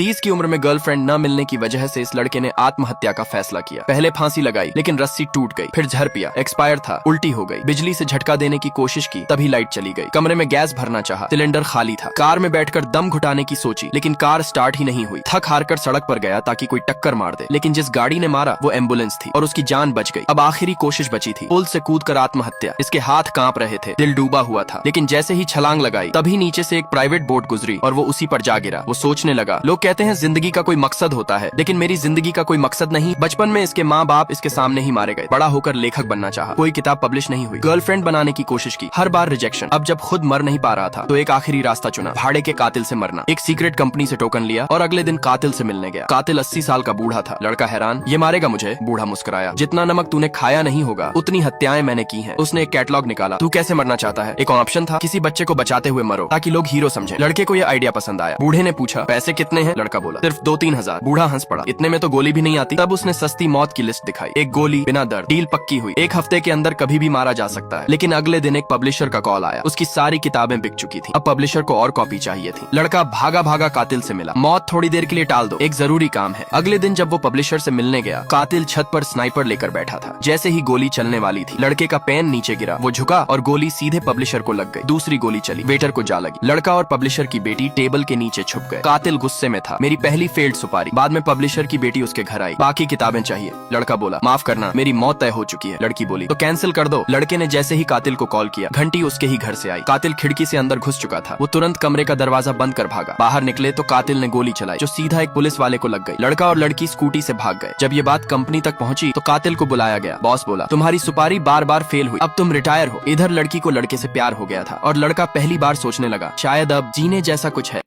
30 की उम्र में गर्लफ्रेंड न मिलने की वजह से इस लड़के ने आत्महत्या का फैसला किया। पहले फांसी लगाई लेकिन रस्सी टूट गई, फिर झर पिया, एक्सपायर था, उल्टी हो गई, बिजली से झटका देने की कोशिश की तभी लाइट चली गई। कमरे में गैस भरना चाहा, सिलेंडर खाली था। कार में बैठकर दम घुटाने की सोची लेकिन कार स्टार्ट ही नहीं हुई। थक हार कर सड़क पर गया ताकि कोई टक्कर मार दे, लेकिन जिस गाड़ी ने मारा वो एम्बुलेंस थी और उसकी जान बच गई। अब आखिरी कोशिश बची थी, पुल से कूद कर आत्महत्या। इसके हाथ कांप रहे थे, दिल डूबा हुआ था, लेकिन जैसे ही छलांग लगाई तभी नीचे से एक प्राइवेट बोट गुजरी और वो उसी पर जा गिरा। वो सोचने लगा, लोग कहते हैं जिंदगी का कोई मकसद होता है, लेकिन मेरी जिंदगी का कोई मकसद नहीं। बचपन में इसके माँ बाप इसके सामने ही मारे गए। बड़ा होकर लेखक बनना चाहा, कोई किताब पब्लिश नहीं हुई। गर्लफ्रेंड बनाने की कोशिश की, हर बार रिजेक्शन। अब जब खुद मर नहीं पा रहा था तो एक आखिरी रास्ता चुना, भाड़े के कातिल से मरना। एक सीक्रेट कंपनी से टोकन लिया और अगले दिन कातिल से मिलने गया। कातिल 80 साल का बूढ़ा था। लड़का हैरान, ये मारेगा मुझे? बूढ़ा मुस्कुराया, जितना नमक तूने खाया नहीं होगा उतनी हत्याएं मैंने की हैं। उसने एक कैटलॉग निकाला, तू कैसे मरना चाहता है? एक ऑप्शन था, किसी बच्चे को बचाते हुए मरो ताकि लोग हीरो समझे। लड़के को यह आइडिया पसंद आया। बूढ़े ने पूछा, पैसे कितने हैं? लड़का बोला, सिर्फ 2-3 हजार। बूढ़ा हंस पड़ा, इतने में तो गोली भी नहीं आती। तब उसने सस्ती मौत की लिस्ट दिखाई, एक गोली, बिना दर्द। डील पक्की हुई, 1 हफ्ते के अंदर कभी भी मारा जा सकता है। लेकिन अगले दिन एक पब्लिशर का कॉल आया, उसकी सारी किताबें बिक चुकी थी। अब पब्लिशर को और कॉपी चाहिए थी। लड़का भागा भागा कातिल से मिला, मौत थोड़ी देर के लिए टाल दो, एक जरूरी काम है। अगले दिन जब वो पब्लिशर से मिलने गया, कातिल छत पर स्नाइपर लेकर बैठा था। जैसे ही गोली चलने वाली थी, लड़के का पेन नीचे गिरा, वो झुका और गोली सीधे पब्लिशर को लग गई। दूसरी गोली चली, वेटर को जा लगी। लड़का और पब्लिशर की बेटी टेबल के नीचे छुप गए। कातिल गुस्से में था, मेरी पहली फेल्ड सुपारी। बाद में पब्लिशर की बेटी उसके घर आई, बाकी किताबें चाहिए। लड़का बोला, माफ करना, मेरी मौत तय हो चुकी है। लड़की बोली, तो कैंसिल कर दो। लड़के ने जैसे ही कातिल को कॉल किया, घंटी उसके ही घर से आई। कातिल खिड़की से अंदर घुस चुका था। वो तुरंत कमरे का दरवाजा बंद कर भागा। बाहर निकले तो कातिल ने गोली चलाई जो सीधा एक पुलिस वाले को लग गई। लड़का और लड़की स्कूटी से भाग गए। जब ये बात कंपनी तक पहुंची तो कातिल को बुलाया गया। बॉस बोला, तुम्हारी सुपारी बार बार फेल हुई, अब तुम रिटायर हो। इधर लड़की को लड़के से प्यार हो गया था और लड़का पहली बार सोचने लगा, शायद अब जीने जैसा कुछ है।